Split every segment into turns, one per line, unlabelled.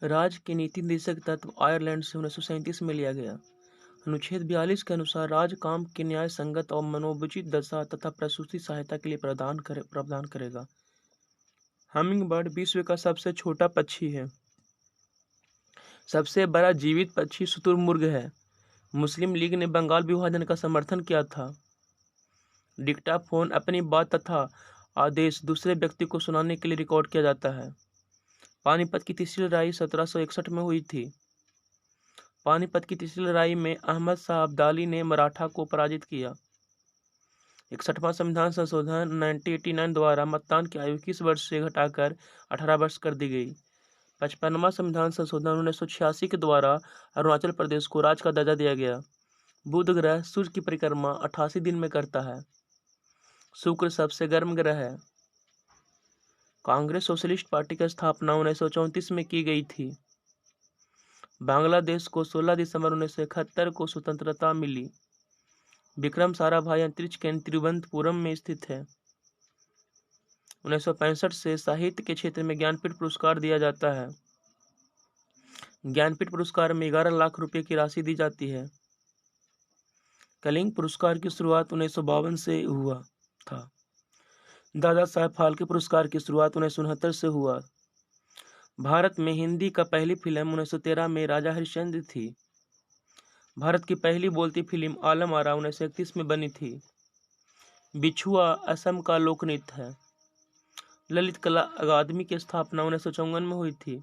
राज्य के नीति निर्देशक तत्व आयरलैंड से 1937 में लिया गया। अनुच्छेद 42 के अनुसार राज्य काम की न्याय संगत और मनोवचित दशा तथा प्रसूति सहायता के लिए प्रावधान करेगा। हमिंग बर्ड विश्व का सबसे छोटा पक्षी है। सबसे बड़ा जीवित पक्षी शुतुरमुर्ग है। मुस्लिम लीग ने बंगाल विभाजन का समर्थन किया था। डिक्टाफोन अपनी बात तथा आदेश दूसरे व्यक्ति को सुनाने के लिए रिकॉर्ड किया जाता है। पानीपत की तीसरी लड़ाई 1761 में हुई थी। पानीपत की तीसरी लड़ाई में अहमद शाह अब्दाली ने मराठा को पराजित किया। 61वां संविधान संशोधन 1989 द्वारा मतदान की आयु 21 वर्ष से घटाकर 18 वर्ष कर दी गई। 55वां संविधान संशोधन 1986 के द्वारा अरुणाचल प्रदेश को राज्य का दर्जा दिया गया। बुध ग्रह सूर्य की परिक्रमा 88 दिन में करता है। शुक्र सबसे गर्म ग्रह है। कांग्रेस सोशलिस्ट पार्टी की स्थापना 1934 में की गई थी। बांग्लादेश को 16 दिसंबर 1971 को स्वतंत्रता मिली। विक्रम साराभाई अंतरिक्ष केंद्र तिरुवनंतपुरम में स्थित है। 1965 से साहित्य के क्षेत्र में ज्ञानपीठ पुरस्कार दिया जाता है। ज्ञानपीठ पुरस्कार में 11 लाख रुपए की राशि दी जाती है। कलिंग पुरस्कार की शुरुआत 1952 से हुआ था। दादा साहेब फाल्के पुरस्कार की शुरुआत 1969 से हुआ। भारत में हिंदी का पहली फिल्म 1913 में राजा हरिश्चंद्र थी। भारत की पहली बोलती फिल्म आलम आरा 1931 में बनी थी। बिछुआ असम का लोक नृत्य है। ललित कला अकादमी की स्थापना 1954 में हुई थी।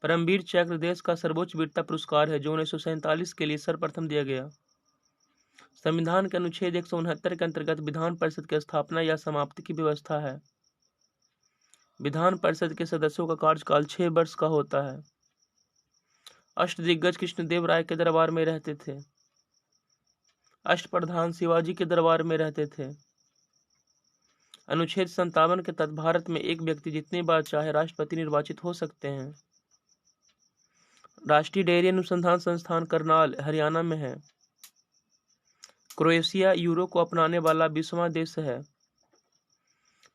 परमवीर चक्र देश का सर्वोच्च वीरता पुरस्कार है जो 1947 के लिए सर्वप्रथम दिया गया। संविधान के अनुच्छेद 169 के अंतर्गत विधान परिषद की स्थापना या समाप्ति की व्यवस्था है। विधान परिषद के सदस्यों का कार्यकाल 6 वर्ष का होता है। अष्टदिग्गज कृष्णदेव राय के दरबार में रहते थे। अष्टप्रधान शिवाजी के दरबार में रहते थे। अनुच्छेद 57 के तहत भारत में एक व्यक्ति जितनी बार चाहे राष्ट्रपति निर्वाचित हो सकते हैं। राष्ट्रीय डेयरी अनुसंधान संस्थान करनाल हरियाणा में है। क्रोएशिया यूरो को अपनाने वाला 20वां देश है।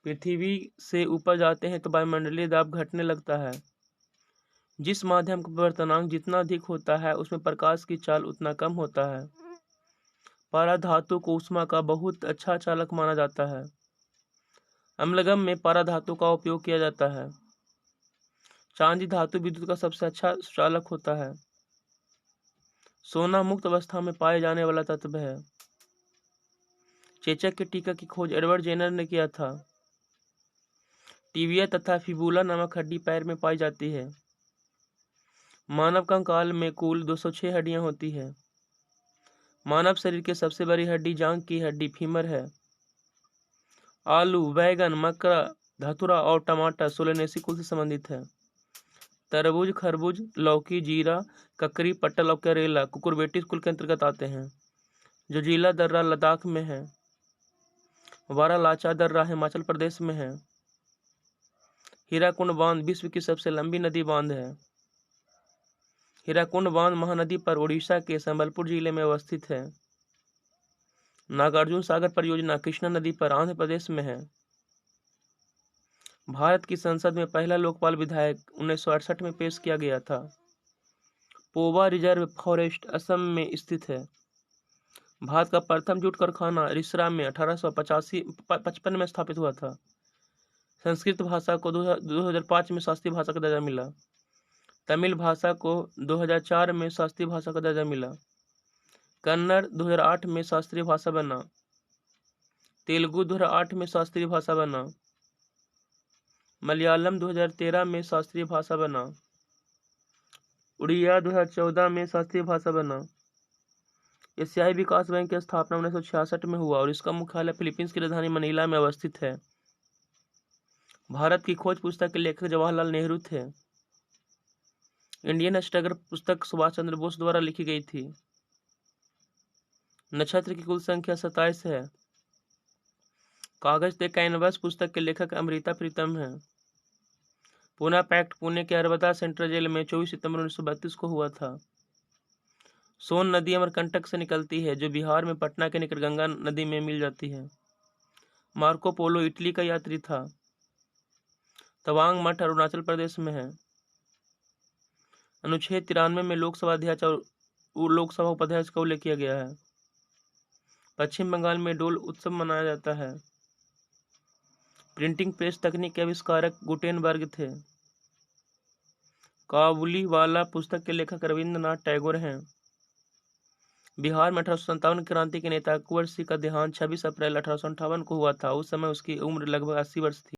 पृथ्वी से ऊपर जाते हैं तो वायुमंडलीय दाब घटने लगता है। जिस माध्यम का परिवर्तनांक जितना अधिक होता है उसमें प्रकाश की चाल उतना कम होता है। पारा धातु को ऊष्मा का बहुत अच्छा चालक माना जाता है। अम्लगम में पारा धातु का उपयोग किया जाता है। चांदी धातु विद्युत का सबसे अच्छा चालक होता है। सोना मुक्त अवस्था में पाए जाने वाला तत्व है। चेचक के टीका की खोज एडवर्ड जेनर ने किया था। टिबिया तथा फिबुला नामक हड्डी पैर में पाई जाती है। मानव कंकाल में कुल 206 हड्डियां होती है। मानव शरीर की सबसे बड़ी हड्डी जांघ की हड्डी फीमर है। आलू, बैगन, मक्का, धतूरा और टमाटर सोलेनेसी कुल से संबंधित है। तरबूज, खरबूज, लौकी, जीरा, ककड़ी, पटल और करेला कुकुरबिटेस कुल के अंतर्गत आते हैं। जो जिला दर्रा लद्दाख में है। वारालाचा दर्रा हिमाचल प्रदेश में है। हीराकुंड बांध विश्व की सबसे लंबी नदी बांध है। हीराकुंड बांध महानदी पर ओडिशा के संबलपुर जिले में अवस्थित है। नागार्जुन सागर परियोजना कृष्णा नदी पर आंध्र प्रदेश में है। भारत की संसद में पहला लोकपाल विधेयक 1968 में पेश किया गया था। पोवा रिजर्व फॉरेस्ट असम में स्थित है। भारत का प्रथम जूट कारखाना रिसरा में 1855 में स्थापित हुआ था। संस्कृत भाषा को 2005 में शास्त्रीय भाषा का दर्जा मिला। तमिल भाषा को 2004 में शास्त्रीय भाषा का दर्जा मिला। कन्नड़ 2008 में शास्त्रीय भाषा बना। तेलुगु 2008 में शास्त्रीय भाषा बना। मलयालम 2013 में शास्त्रीय भाषा बना। उड़िया 2014 में शास्त्रीय भाषा बना। एशियाई विकास बैंक की स्थापना 1966 में हुआ और इसका मुख्यालय फिलीपींस की राजधानी मनीला में अवस्थित है। भारत की खोज पुस्तक के लेखक जवाहरलाल नेहरू थे। इंडियन स्ट्रगल पुस्तक सुभाष चंद्र बोस द्वारा लिखी गई थी। नक्षत्र की कुल संख्या 27 है। कागज ते कैनवस पुस्तक के लेखक अमृता प्रीतम है। पूना पैक्ट पुणे के अरबदा सेंट्रल जेल में 24 सितंबर 1932 को हुआ था। सोन नदी अमरकंटक से निकलती है जो बिहार में पटना के निकट गंगा नदी में मिल जाती है। मार्को पोलो इटली का यात्री था। तवांग मठ अरुणाचल प्रदेश में है। अनुच्छेद 93 में लोकसभा अध्यक्ष और लोकसभा उपाध्यक्ष का उल्लेख किया गया है। पश्चिम बंगाल में डोल उत्सव मनाया जाता है। प्रिंटिंग प्रेस तकनीक के आविष्कारक गुटेनबर्ग थे। काबुलीवाला पुस्तक के लेखक रविंद्रनाथ टैगोर हैं। बिहार में 1857 क्रांति के नेता कुंवर सिंह का देहांत 26 अप्रैल 1858 को हुआ था। उस समय उसकी उम्र लगभग 80 वर्ष थी।